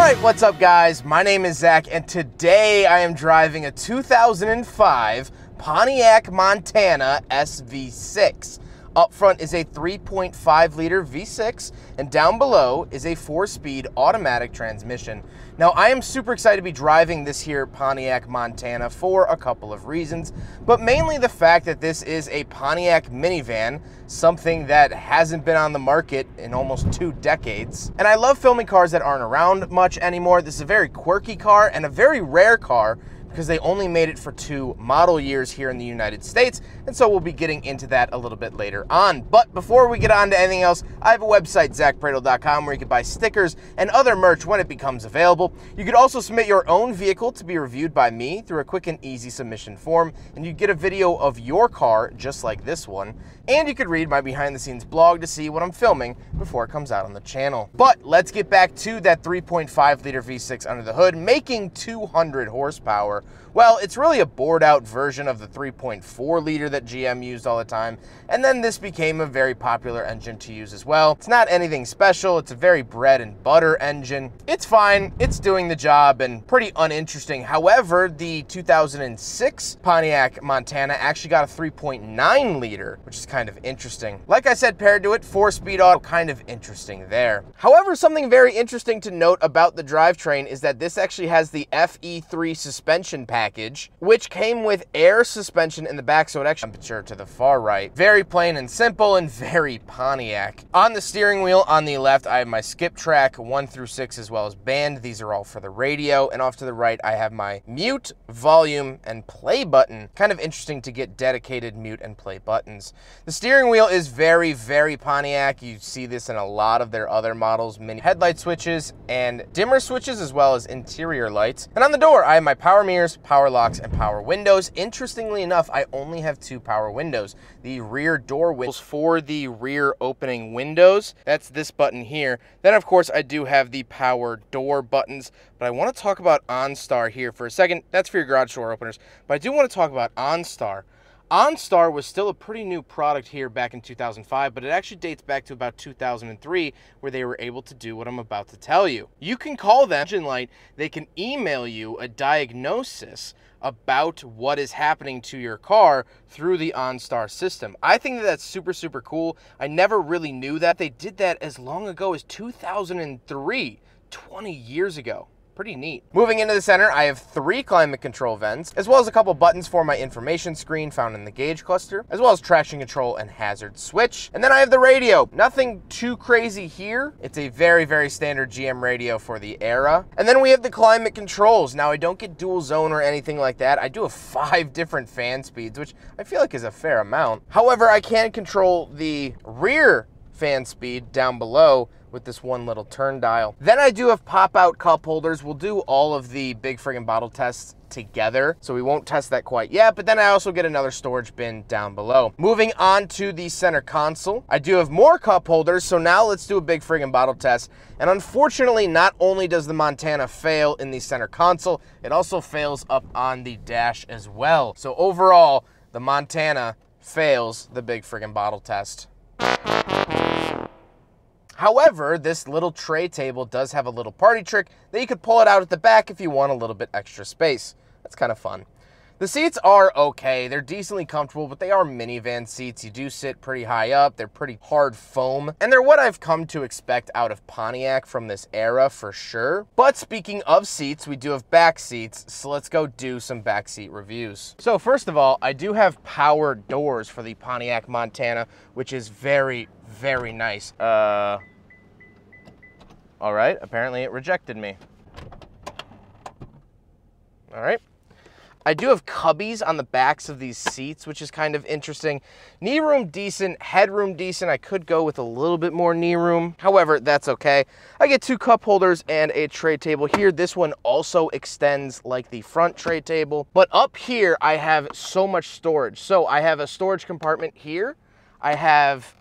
Alright, what's up guys? My name is Zach and today I am driving a 2005 Pontiac Montana SV6. Up front is a 3.5 liter V6 and down below is a 4-speed automatic transmission. Now I am super excited to be driving this here Pontiac Montana for a couple of reasons, but mainly the fact that this is a Pontiac minivan, something that hasn't been on the market in almost 2 decades. And I love filming cars that aren't around much anymore. This is a very quirky car and a very rare car because they only made it for 2 model years here in the United States, and so we'll be getting into that a little bit later on. But before we get on to anything else, I have a website, zachpradel.com, where you can buy stickers and other merch when it becomes available. You could also submit your own vehicle to be reviewed by me through a quick and easy submission form, and you get a video of your car just like this one. And you could read my behind-the-scenes blog to see what I'm filming before it comes out on the channel. But let's get back to that 3.5 liter V6 under the hood, making 200 horsepower. Well, it's really a bored-out version of the 3.4 liter that GM used all the time, and then this became a very popular engine to use as well. It's not anything special, it's a very bread and butter engine. It's fine, it's doing the job, and pretty uninteresting. However, the 2006 Pontiac Montana actually got a 3.9 liter, which is kind of interesting. Like I said, paired to it, 4-speed auto, kind of interesting there. However, something very interesting to note about the drivetrain is that this actually has the FE3 suspension package, which came with air suspension in the back, so it actually temperature to the far right. Very plain and simple and very Pontiac. On the steering wheel on the left, I have my skip track 1 through 6 as well as band. These are all for the radio, and off to the right, I have my mute, volume, and play button. Kind of interesting to get dedicated mute and play buttons. The steering wheel is very, very Pontiac. You see this in a lot of their other models. Mini headlight switches and dimmer switches as well as interior lights. And on the door, I have my power mirrors, power locks, and power windows. Interestingly enough, I only have 2 power windows. The rear door windows for the rear opening windows, that's this button here. Then of course I do have the power door buttons, but I want to talk about OnStar here for a second. That's for your garage door openers, but I do want to talk about OnStar. OnStar was still a pretty new product here back in 2005, but it actually dates back to about 2003 where they were able to do what I'm about to tell you. You can call them Engine Light, they can email you a diagnosis about what is happening to your car through the OnStar system. I think that that's super, super cool. I never really knew that. They did that as long ago as 2003, 20 years ago. Pretty neat. Moving into the center, I have 3 climate control vents, as well as a couple buttons for my information screen found in the gauge cluster, as well as traction control and hazard switch. And then I have the radio. Nothing too crazy here. It's a very, very standard GM radio for the era. And then we have the climate controls. Now, I don't get dual zone or anything like that. I do have 5 different fan speeds, which I feel like is a fair amount. However, I can control the rear fan speed down below with this one little turn dial. Then I do have pop-out cup holders. We'll do all of the big friggin' bottle tests together, so we won't test that quite yet, but then I also get another storage bin down below. Moving on to the center console, I do have more cup holders, so now let's do a big friggin' bottle test. And unfortunately, not only does the Montana fail in the center console, it also fails up on the dash as well. So overall, the Montana fails the big friggin' bottle test. However, this little tray table does have a little party trick that you could pull it out at the back if you want a little bit extra space. That's kind of fun. The seats are okay. They're decently comfortable, but they are minivan seats. You do sit pretty high up. They're pretty hard foam, and they're what I've come to expect out of Pontiac from this era for sure. But speaking of seats, we do have back seats, so let's go do some back seat reviews. So first of all, I do have power doors for the Pontiac Montana, which is very, very nice. All right, apparently it rejected me. All right. I do have cubbies on the backs of these seats, which is kind of interesting. Knee room decent, headroom decent. I could go with a little bit more knee room. However, that's okay. I get 2 cup holders and a tray table here. This one also extends like the front tray table. But up here, I have so much storage. So I have a storage compartment here. I have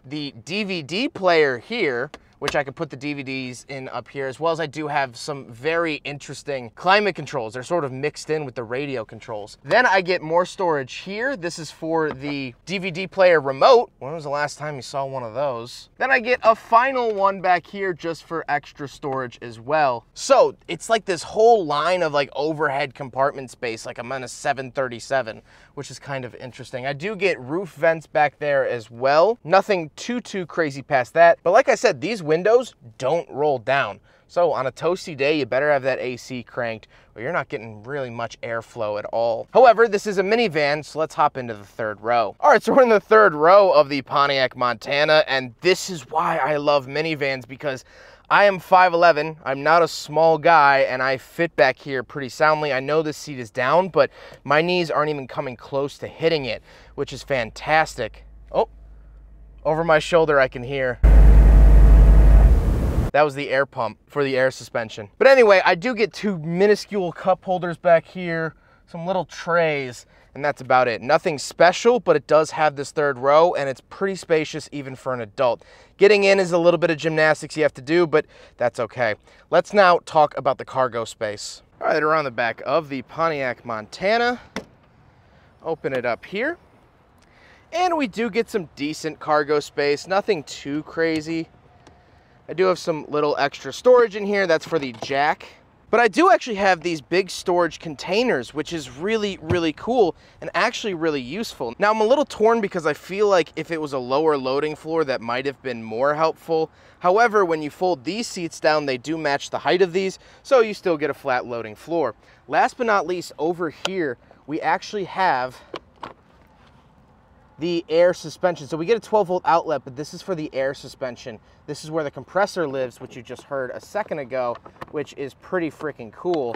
the DVD player here, which I could put the DVDs in up here, as well as I do have some very interesting climate controls. They're sort of mixed in with the radio controls. Then I get more storage here. This is for the DVD player remote. When was the last time you saw one of those? Then I get a final one back here just for extra storage as well. So it's like this whole line of like overhead compartment space, like I'm on a 737, which is kind of interesting. I do get roof vents back there as well. Nothing too crazy past that. But like I said, these windows don't roll down. So on a toasty day, you better have that AC cranked or you're not getting really much airflow at all. However, this is a minivan, so let's hop into the third row. All right, so we're in the third row of the Pontiac Montana, and this is why I love minivans, because I am 5'11", I'm not a small guy, and I fit back here pretty soundly. I know this seat is down, but my knees aren't even coming close to hitting it, which is fantastic. Oh, over my shoulder I can hear. That was the air pump for the air suspension. But anyway, I do get two minuscule cup holders back here, some little trays, and that's about it. Nothing special, but it does have this third row, and it's pretty spacious even for an adult. Getting in is a little bit of gymnastics you have to do, but that's okay. Let's now talk about the cargo space. All right, we're on the back of the Pontiac Montana. Open it up here. And we do get some decent cargo space, nothing too crazy. I do have some little extra storage in here. That's for the jack. But I do actually have these big storage containers, which is really cool and actually really useful. Now I'm a little torn because I feel like if it was a lower loading floor, that might have been more helpful. However, when you fold these seats down, they do match the height of these, so you still get a flat loading floor. Last but not least, over here, we actually have the air suspension. So we get a 12-volt outlet, but this is for the air suspension. This is where the compressor lives, which you just heard a second ago, which is pretty freaking cool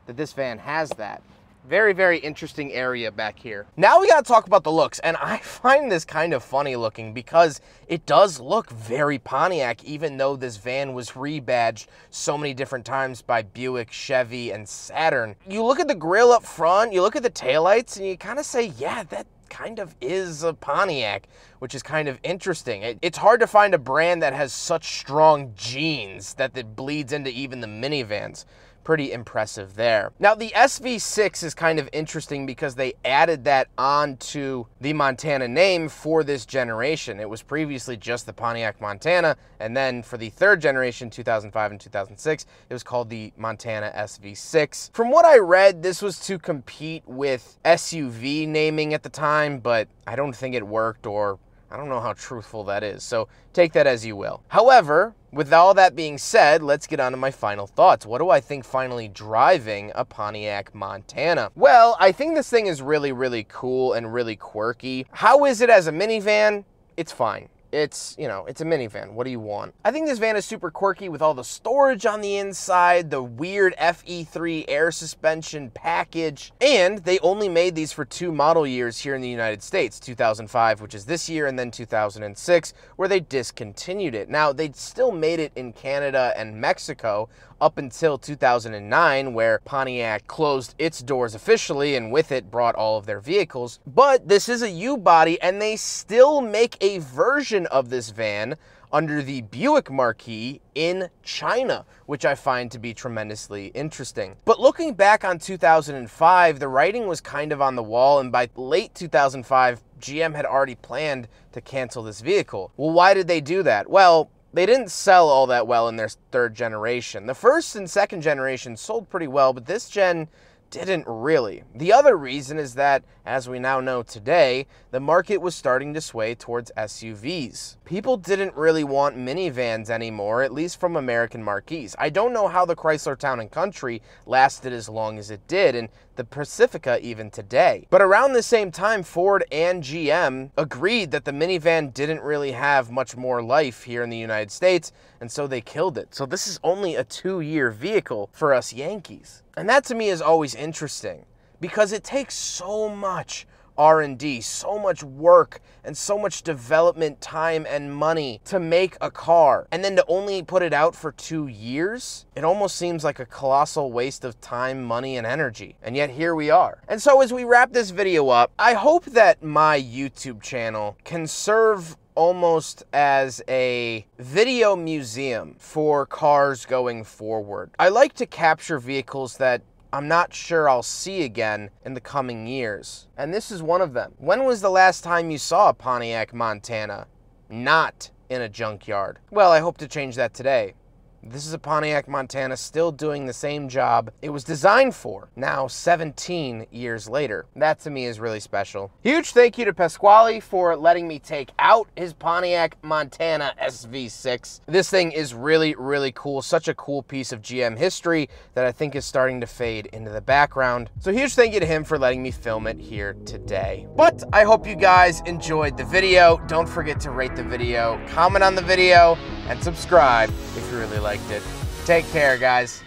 that this van has that. Very interesting area back here. Now we gotta talk about the looks, and I find this kind of funny looking because it does look very Pontiac, even though this van was rebadged so many different times by Buick, Chevy, and Saturn. You look at the grille up front, you look at the taillights, and you kind of say, yeah, that kind of is a Pontiac, which is kind of interesting. It's hard to find a brand that has such strong genes that bleeds into even the minivans. Pretty impressive there. Now the SV6 is kind of interesting because they added that onto the Montana name for this generation. It was previously just the Pontiac Montana, and then for the third generation, 2005 and 2006, it was called the Montana SV6. From what I read, this was to compete with SUV naming at the time, but I don't think it worked, or I don't know how truthful that is, so take that as you will. However, with all that being said, let's get on to my final thoughts. What do I think finally driving a Pontiac Montana? Well, I think this thing is really cool and really quirky. How is it as a minivan? It's fine. It's, you know, it's a minivan. What do you want? I think this van is super quirky with all the storage on the inside, the weird FE3 air suspension package, and they only made these for 2 model years here in the United States, 2005, which is this year, and then 2006, where they discontinued it. Now, they still made it in Canada and Mexico up until 2009, where Pontiac closed its doors officially and with it brought all of their vehicles. But this is a U-body, and they still make a version of this van under the Buick marquee in China, which I find to be tremendously interesting. But looking back on 2005, the writing was kind of on the wall, and by late 2005, GM had already planned to cancel this vehicle. Well, why did they do that? Well, they didn't sell all that well in their third generation. The first and second generation sold pretty well, but this gen didn't really. The other reason is that, as we now know today, the market was starting to sway towards SUVs. People didn't really want minivans anymore, at least from American marquees. I don't know how the Chrysler Town & Country lasted as long as it did, and the Pacifica even today. But around the same time, Ford and GM agreed that the minivan didn't really have much more life here in the United States, and so they killed it. So this is only a 2-year vehicle for us Yankees. And that to me is always interesting because it takes so much R&D, so much work, and so much development time and money to make a car. And then to only put it out for 2 years? It almost seems like a colossal waste of time, money, and energy. And yet here we are. And so as we wrap this video up, I hope that my YouTube channel can serve almost as a video museum for cars going forward. I like to capture vehicles that I'm not sure I'll see again in the coming years. And this is one of them. When was the last time you saw a Pontiac Montana not in a junkyard? Well, I hope to change that today. This is a Pontiac Montana still doing the same job it was designed for, now 17 years later. That to me is really special. Huge thank you to Pasquale for letting me take out his Pontiac Montana SV6. This thing is really, really cool. Such a cool piece of GM history that I think is starting to fade into the background. So huge thank you to him for letting me film it here today. But I hope you guys enjoyed the video. Don't forget to rate the video, comment on the video, and subscribe if you really liked it. Take care, guys.